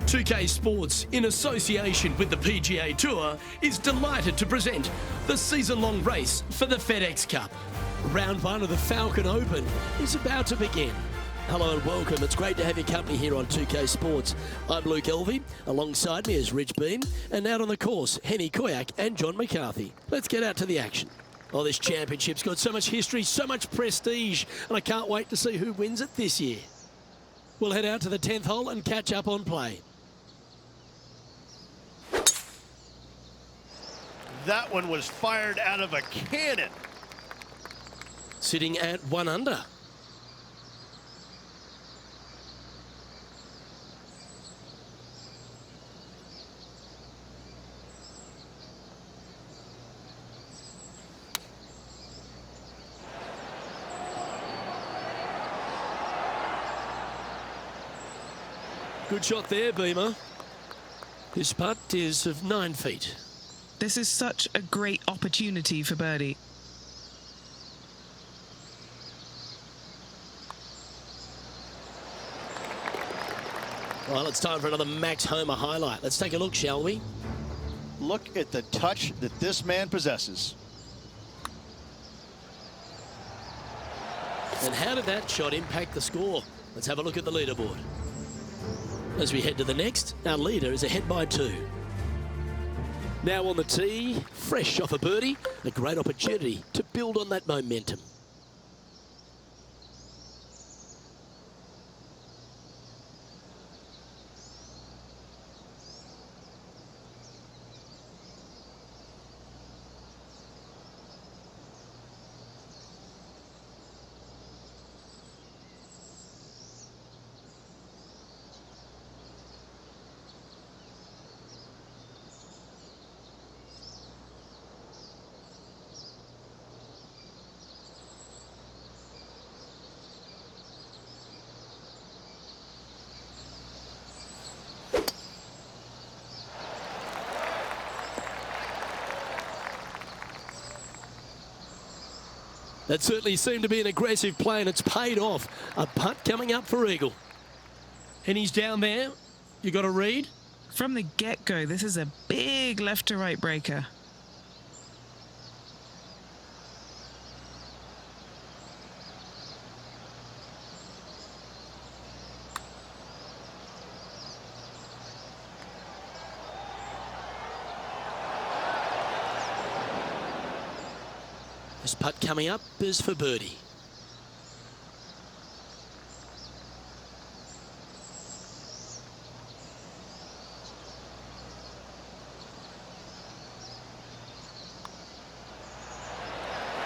2K Sports, in association with the PGA Tour, is delighted to present the season-long race for the FedEx Cup. Round one of the Falcon Open is about to begin. Hello and welcome. It's great to have your company here on 2K Sports. I'm Luke Elvey. Alongside me is Rich Beam. And out on the course, Henny Koyak and John McCarthy. Let's get out to the action. Oh, this championship's got so much history, so much prestige, and I can't wait to see who wins it this year. We'll head out to the 10th hole and catch up on play. That one was fired out of a cannon. Sitting at 1 under. Good shot there, Beamer. His putt is of 9 feet. This is such a great opportunity for birdie. Well, it's time for another Max Homer highlight. Let's take a look, shall we? Look at the touch that this man possesses. And how did that shot impact the score? Let's have a look at the leaderboard. As we head to the next, our leader is ahead by 2. Now on the tee, fresh off a birdie, a great opportunity to build on that momentum. That certainly seemed to be an aggressive play, and it's paid off. A putt coming up for eagle. And he's down there. You got a read? From the get-go, this is a big left-to-right breaker. This putt coming up is for birdie.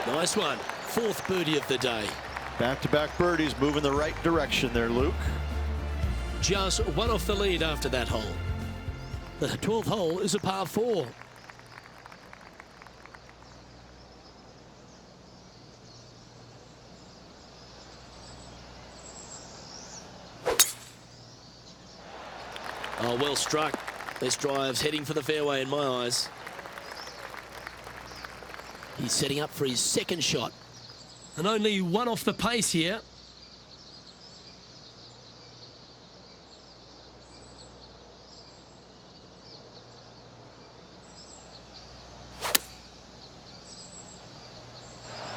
Nice one. 4th birdie of the day. Back-to-back birdies moving the right direction there, Luke. Just one off the lead after that hole. The 12th hole is a par 4. Oh, well struck. This drive's heading for the fairway in my eyes. He's setting up for his second shot. And only one off the pace here.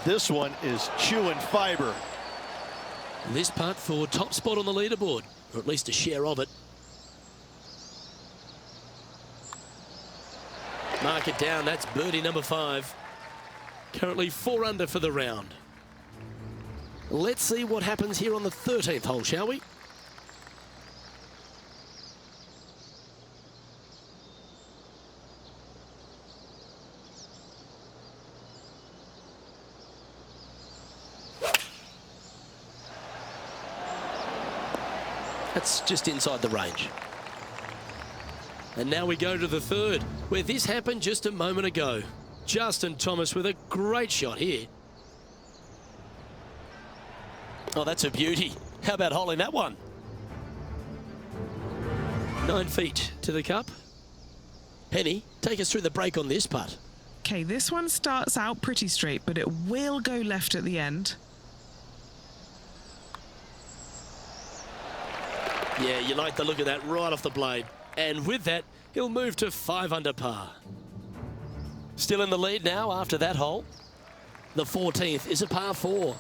This one is chewing fiber. This putt for top spot on the leaderboard, or at least a share of it. Mark it down, that's birdie number 5. Currently 4 under for the round. Let's see what happens here on the 13th hole, shall we? That's just inside the range. And now we go to the 3rd, where this happened just a moment ago. Justin Thomas with a great shot here. Oh, that's a beauty. How about holding that one? 9 feet to the cup. Henny, take us through the break on this putt. Okay, this one starts out pretty straight, but it will go left at the end. Yeah, you like the look of that right off the blade. And with that, he'll move to 5 under par. Still in the lead now after that hole. The 14th is a par 4.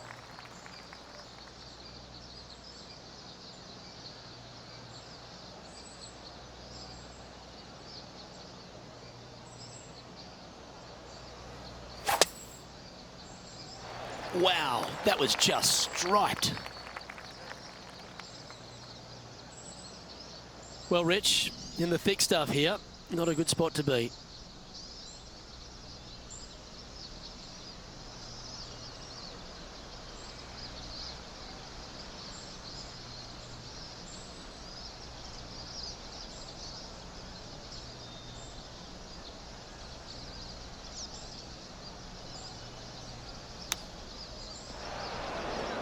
Wow, that was just striped. Well, Rich, in the thick stuff here, not a good spot to be.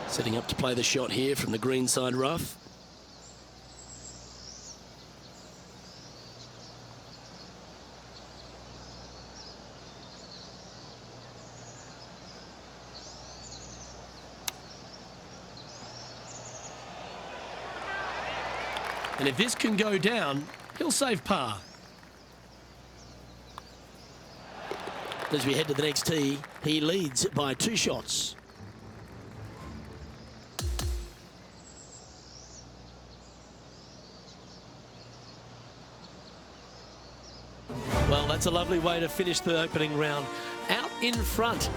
Setting up to play the shot here from the greenside rough. And if this can go down, he'll save par. As we head to the next tee, he leads by 2 shots. Well, that's a lovely way to finish the opening round. Out in front,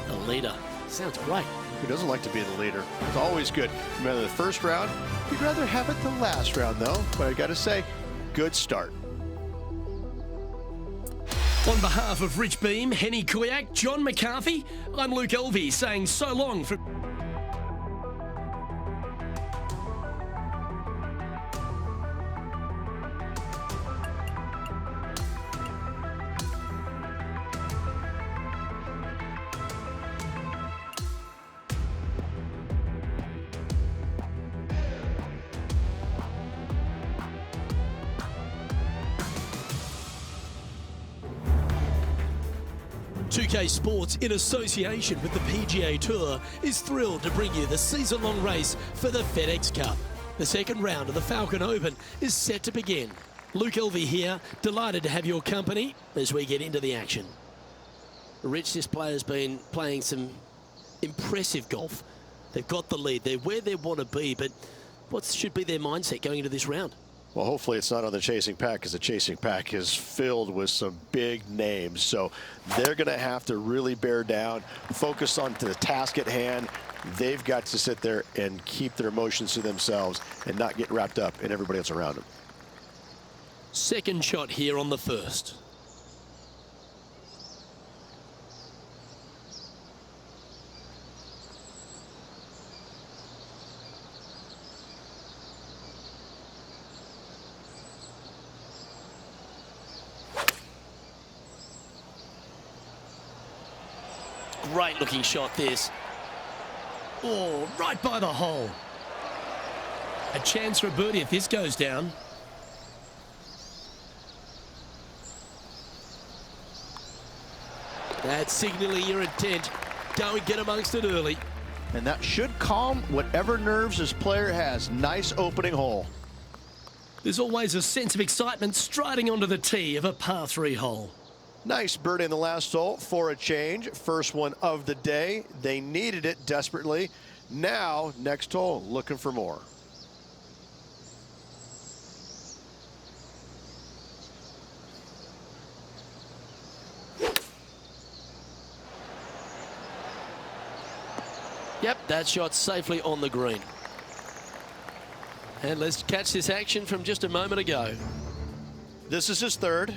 the leader. Sounds great. Who doesn't like to be the leader? It's always good. No matter the first round, you'd rather have it the last round, though. But I got to say, good start. On behalf of Rich Beam, Henny Kuyak, John McCarthy, I'm Luke Elvey saying so long from... Pga Sports, in association with the PGA Tour, is thrilled to bring you the season-long race for the FedEx Cup. The second round of the Falcon Open is set to begin. Luke Elvey here, delighted to have your company as we get into the action. Rich, this player's been playing some impressive golf. They've got the lead. They're where they want to be, but what should be their mindset going into this round? Well, hopefully it's not on the chasing pack, because the chasing pack is filled with some big names. So they're going to have to really bear down, focus on the task at hand. They've got to sit there and keep their emotions to themselves and not get wrapped up in everybody else around them. Second shot here on the first. Great looking shot this. Oh, right by the hole. A chance for a birdie if this goes down. That's signalling your intent. Don't get amongst it early. And that should calm whatever nerves this player has. Nice opening hole. There's always a sense of excitement striding onto the tee of a par 3 hole. Nice birdie in the last hole for a change. First one of the day. They needed it desperately. Now, next hole, looking for more. Yep, that shot safely on the green. And let's catch this action from just a moment ago. This is his third.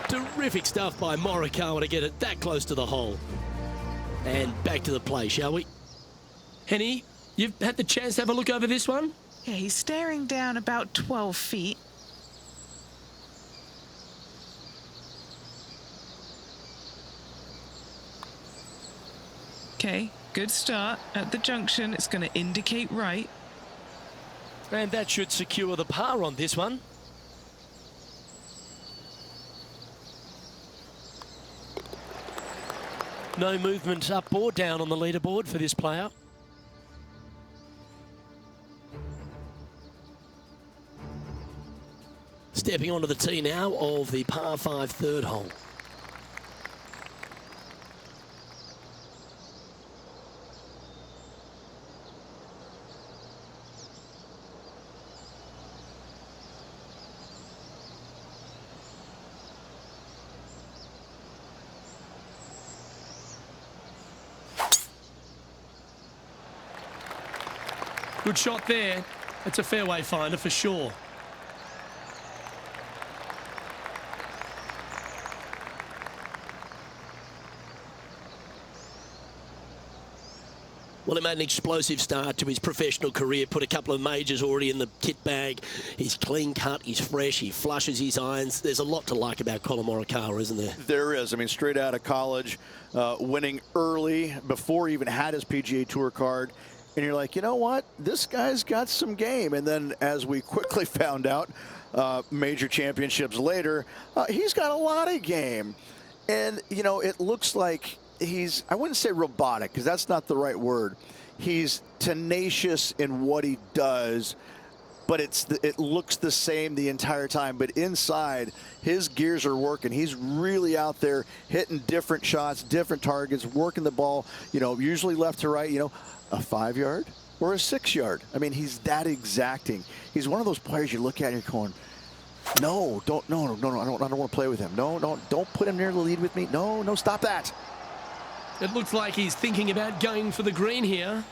Terrific stuff by Morikawa to get it that close to the hole. And back to the play, shall we? Henny, you've had the chance to have a look over this one? Yeah, he's staring down about 12 feet. Okay, good start at the junction. It's going to indicate right. And that should secure the par on this one. No movement up or down on the leaderboard for this player. Stepping onto the tee now of the par 5 third hole. Good shot there. It's a fairway finder for sure. Well, he made an explosive start to his professional career, put a couple of majors already in the kit bag. He's clean cut, he's fresh, he flushes his irons. There's a lot to like about Colin Morikawa, isn't there? There is. I mean, straight out of college, winning early before he even had his PGA Tour card. And you're like, you know what? This guy's got some game. And then as we quickly found out, major championships later, he's got a lot of game. And, you know, it looks like he's, I wouldn't say robotic, because that's not the right word. He's tenacious in what he does, but it looks the same the entire time. But inside, his gears are working. He's really out there hitting different shots, different targets, working the ball, you know, usually left to right, you know, a 5-yard or a 6-yard. I mean, he's that exacting. He's one of those players you look at and you're going, no, I don't want to play with him. No, don't put him near the lead with me. No, stop that. It looks like he's thinking about going for the green here.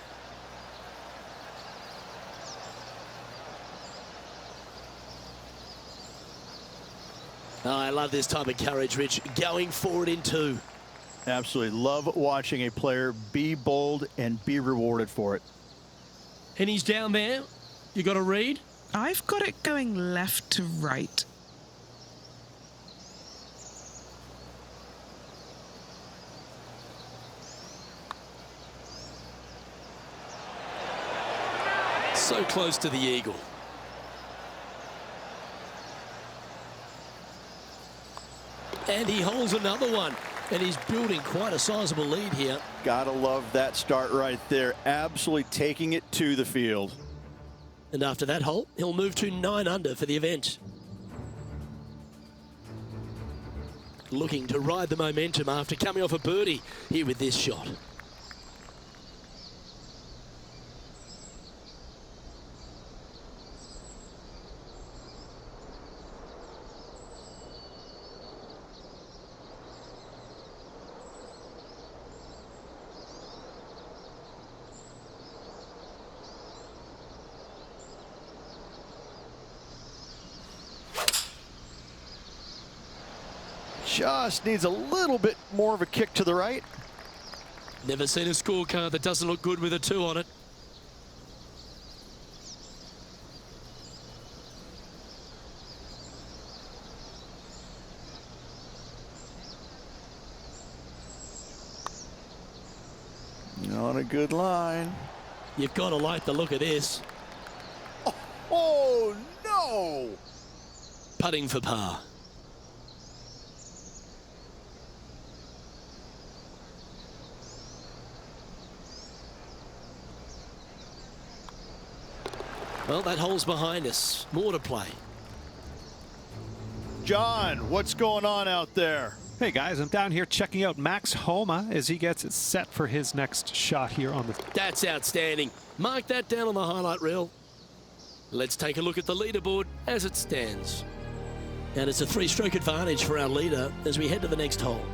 Oh, I love this type of courage, Rich. Going forward in 2. Absolutely. Love watching a player be bold and be rewarded for it. And he's down there. You got a read? I've got it going left to right. So close to the eagle. And he holds another one. And he's building quite a sizable lead here. Gotta love that start right there. Absolutely taking it to the field. And after that hole, he'll move to 9 under for the event. Looking to ride the momentum after coming off a birdie here with this shot. Just needs a little bit more of a kick to the right. Never seen a scorecard that doesn't look good with a 2 on it. On a good line. You've got to like the look of this. Oh no! Putting for par. Well, that hole's behind us. More to play. John, what's going on out there? Hey guys, I'm down here checking out Max Homa as he gets it set for his next shot here on the... That's outstanding. Mark that down on the highlight reel. Let's take a look at the leaderboard as it stands. And it's a 3-stroke advantage for our leader as we head to the next hole.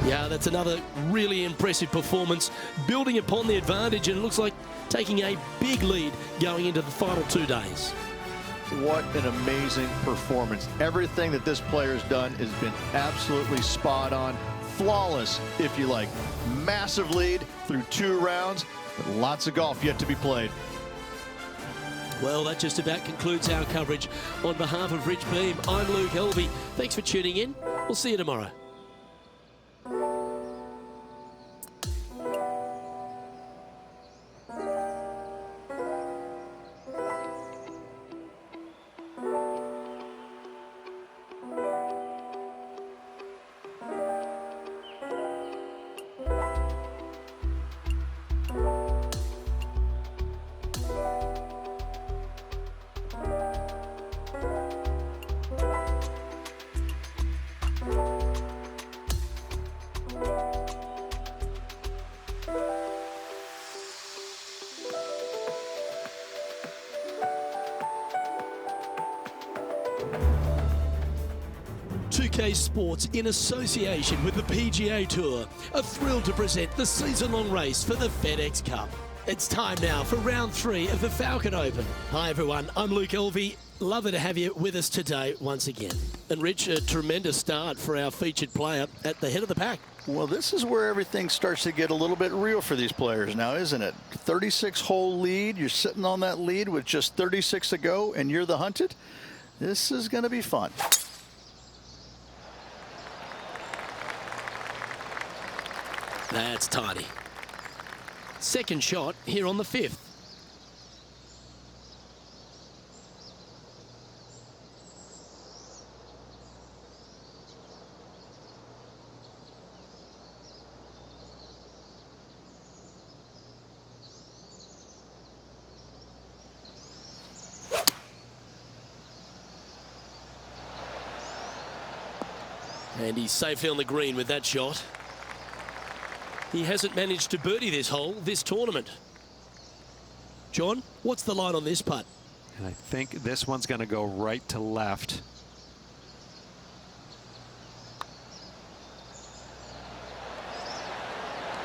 Yeah, that's another really impressive performance, building upon the advantage, and it looks like taking a big lead going into the final 2 days. What an amazing performance. Everything that this player has done has been absolutely spot on. Flawless, if you like. Massive lead through 2 rounds, but lots of golf yet to be played. Well, that just about concludes our coverage. On behalf of Rich Beam, I'm Luke Helvey. Thanks for tuning in. We'll see you tomorrow. Pga Sports, in association with the PGA Tour, are thrilled to present the season-long race for the FedEx Cup. It's time now for round 3 of the Falcon Open. Hi everyone, I'm Luke Helvey. Lovely to have you with us today once again. And Rich, a tremendous start for our featured player at the head of the pack. Well, this is where everything starts to get a little bit real for these players now, isn't it? 36-hole lead. You're sitting on that lead with just 36 to go, and you're the hunted. This is going to be fun. That's tidy. Second shot here on the 5th. And he's safely on the green with that shot. He hasn't managed to birdie this hole, this tournament. John, what's the line on this putt? And I think this one's going to go right to left.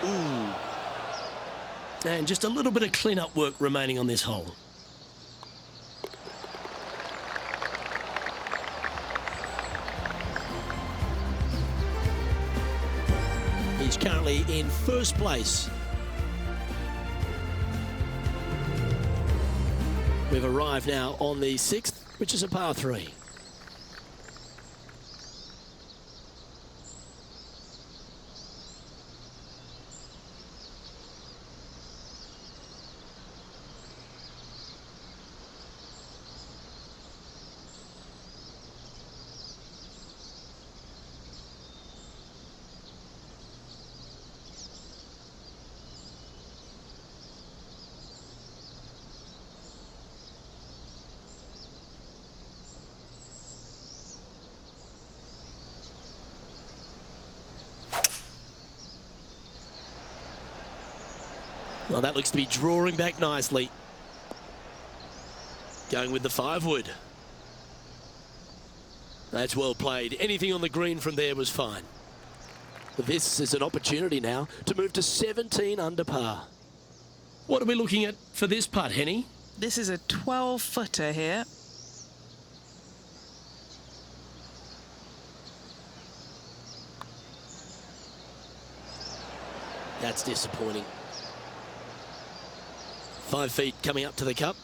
Ooh. And just a little bit of clean-up work remaining on this hole. He's currently in first place. We've arrived now on the 6th, which is a par 3. Well, that looks to be drawing back nicely. Going with the 5-wood. That's well played. Anything on the green from there was fine. But this is an opportunity now to move to 17 under par. What are we looking at for this putt, Henny? This is a 12-footer here. That's disappointing. 5 feet coming up to the cup.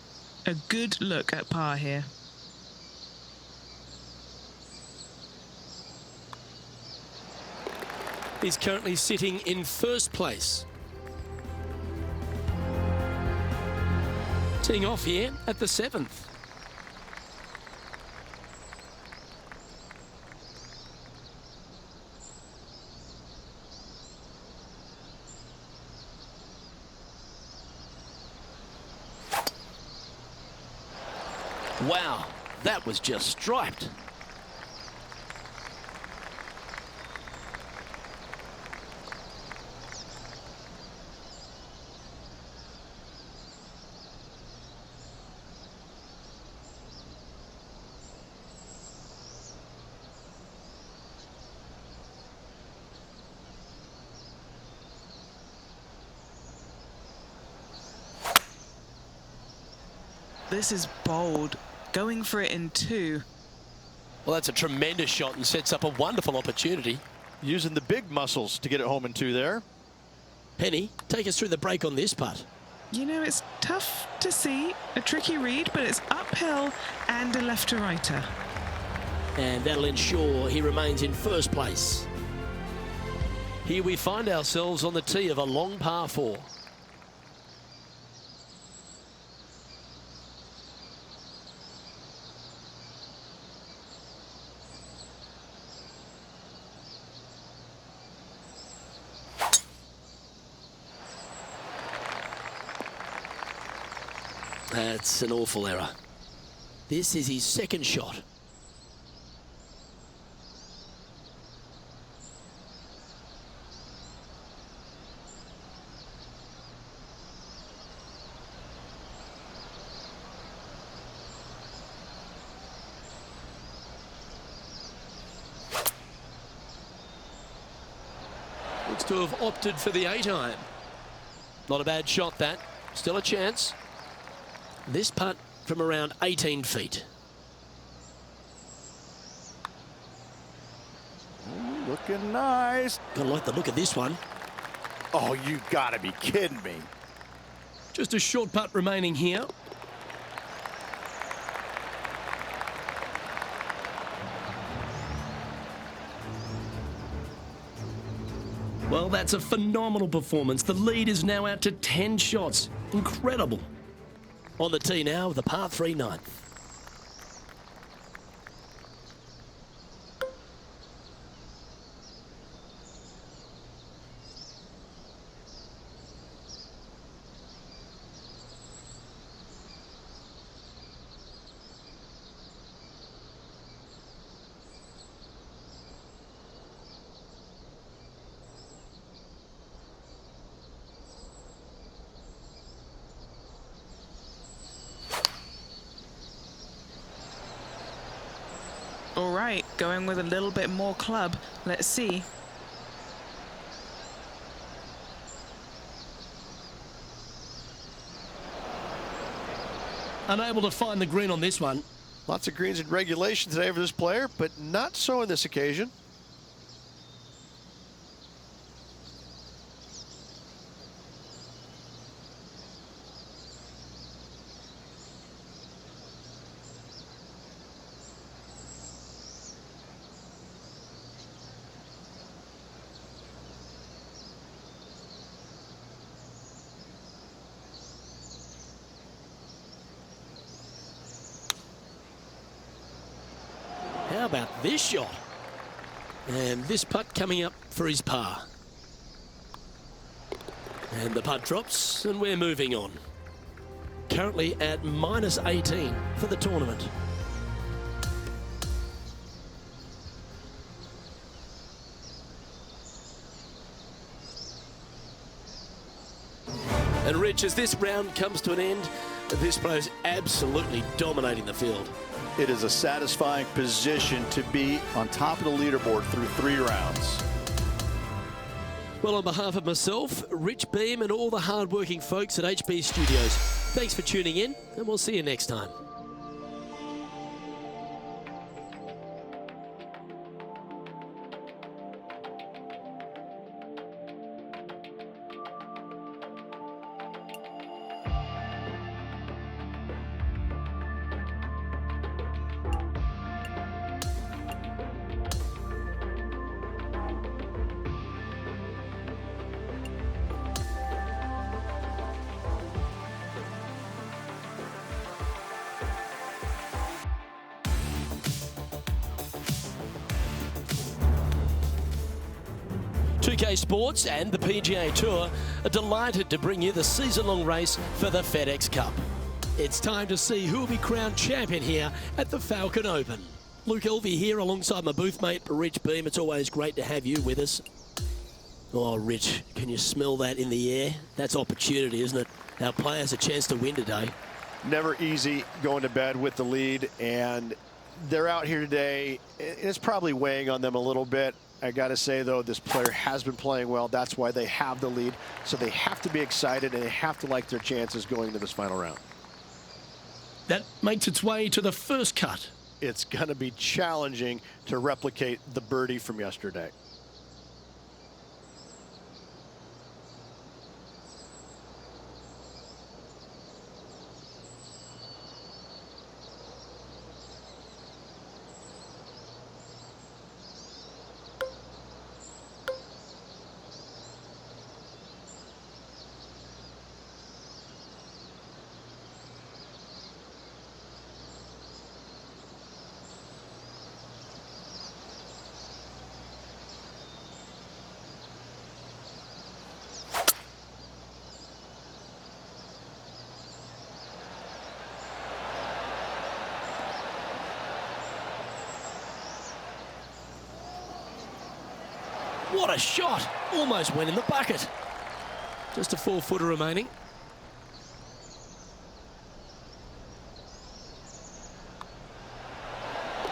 A good look at par here. He's currently sitting in first place. Teeing off here at the 7th. Wow, that was just striped. This is bold. Going for it in 2. Well, that's a tremendous shot and sets up a wonderful opportunity. Using the big muscles to get it home in 2 there. Penny, take us through the break on this putt. You know, it's tough to see, a tricky read, but it's uphill and a left to righter. And that'll ensure he remains in first place. Here we find ourselves on the tee of a long par 4. That's an awful error. This is his second shot. Looks to have opted for the 8-iron. Not a bad shot, that. Still a chance. This putt from around 18 feet. Looking nice. Gotta like the look of this one. Oh, you gotta be kidding me. Just a short putt remaining here. Well, that's a phenomenal performance. The lead is now out to 10 shots. Incredible. On the tee now, the par 3 ninth. All right, going with a little bit more club. Let's see. Unable to find the green on this one. Lots of greens in regulation today for this player, but not so on this occasion. How about this shot? And this putt coming up for his par. And the putt drops, and we're moving on. Currently at minus 18 for the tournament. And Rich, as this round comes to an end, this player's absolutely dominating the field. It is a satisfying position to be on top of the leaderboard through 3 rounds. Well, on behalf of myself, Rich Beam, and all the hard-working folks at HB Studios, thanks for tuning in, and we'll see you next time. Pga Sports and the PGA Tour are delighted to bring you the season-long race for the FedEx Cup. It's time to see who will be crowned champion here at the Falcon Open. Luke Elvey here alongside my booth mate, Rich Beam. It's always great to have you with us. Oh, Rich, can you smell that in the air? That's opportunity, isn't it? Our players a chance to win today. Never easy going to bed with the lead, and they're out here today. It's probably weighing on them a little bit. I got to say, though, this player has been playing well. That's why they have the lead. So they have to be excited, and they have to like their chances going into this final round. That makes its way to the first cut. It's going to be challenging to replicate the birdie from yesterday. What a shot! Almost went in the bucket. Just a 4-footer remaining.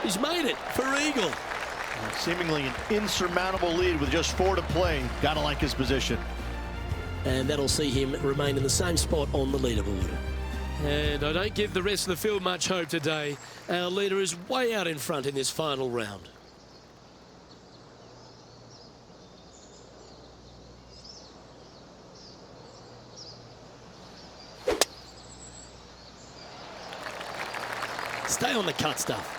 He's made it for eagle. Seemingly an insurmountable lead with just 4 to play. Gotta like his position. And that'll see him remain in the same spot on the leaderboard. And I don't give the rest of the field much hope today. Our leader is way out in front in this final round. Stay on the cut stuff.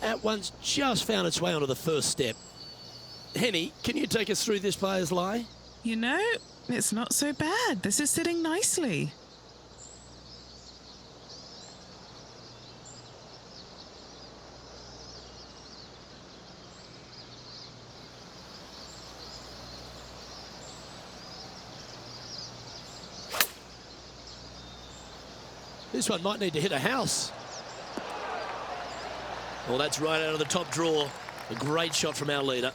That one's just found its way onto the first step. Henny, can you take us through this player's lie? You know, it's not so bad. This is sitting nicely. This one might need to hit a house. Well, that's right out of the top drawer. A great shot from our leader.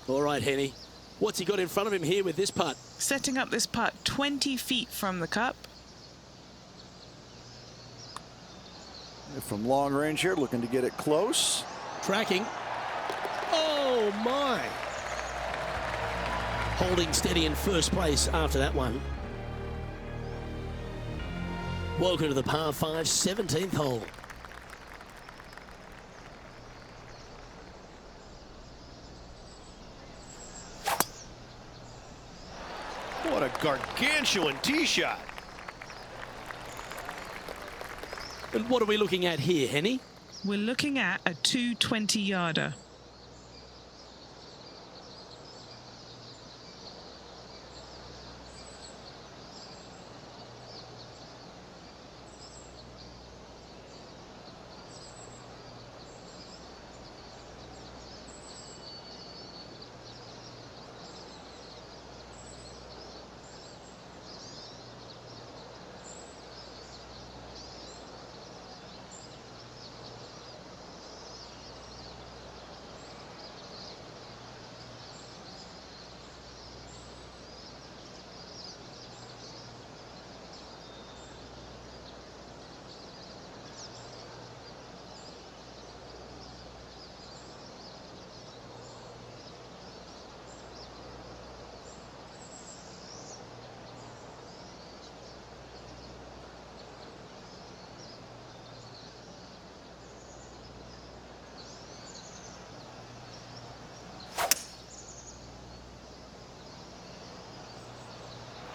All right, Henny. What's he got in front of him here with this putt? Setting up this putt 20 feet from the cup. From long range here, looking to get it close. Tracking. Oh, my. Holding steady in first place after that one. Welcome to the par 5 17th hole. What a gargantuan tee shot. And what are we looking at here, Henny? We're looking at a 220-yarder.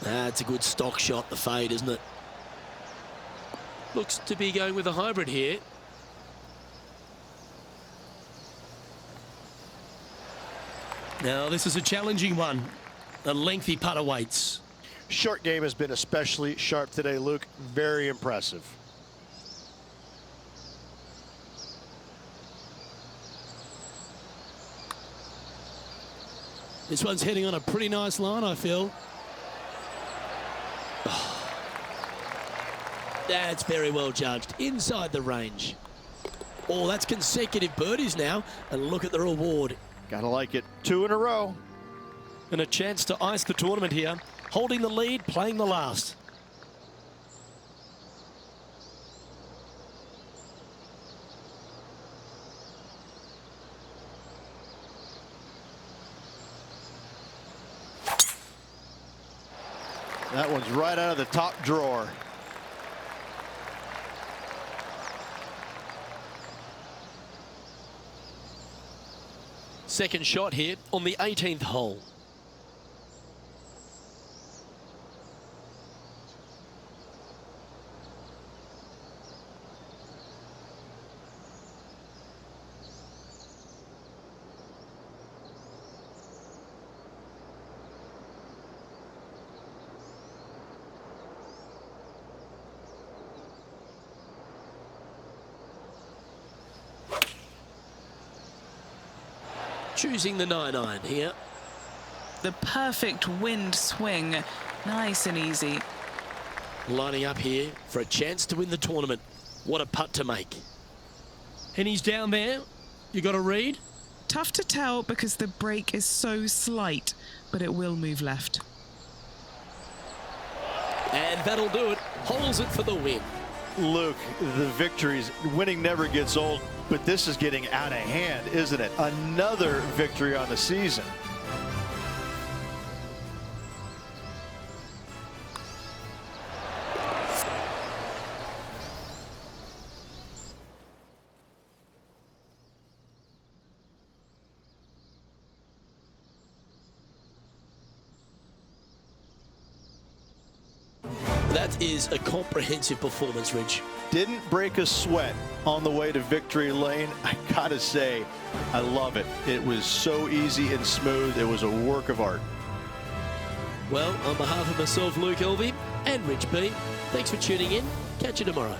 That's a good stock shot, the fade, isn't it? Looks to be going with a hybrid here. Now, this is a challenging one. A lengthy putt awaits. Short game has been especially sharp today, Luke. Very impressive. This one's heading on a pretty nice line, I feel. That's very well judged. Inside the range. Oh, that's consecutive birdies now. And look at the reward. Gotta like it. 2 in a row. And a chance to ice the tournament here. Holding the lead, playing the last. That one's right out of the top drawer. Second shot here on the 18th hole. Choosing the 9-iron here. The perfect wind swing. Nice and easy. Lining up here for a chance to win the tournament. What a putt to make. And he's down there. You got a read? Tough to tell because the break is so slight, but it will move left. And that'll do it. Holes it for the win. Luke, the victories, winning never gets old, but this is getting out of hand, isn't it? Another victory on the season. That is a comprehensive performance, Rich. Didn't break a sweat on the way to victory lane. I gotta say, I love it. It was so easy and smooth. It was a work of art. Well, on behalf of myself, Luke Elvey, and Rich B, thanks for tuning in. Catch you tomorrow.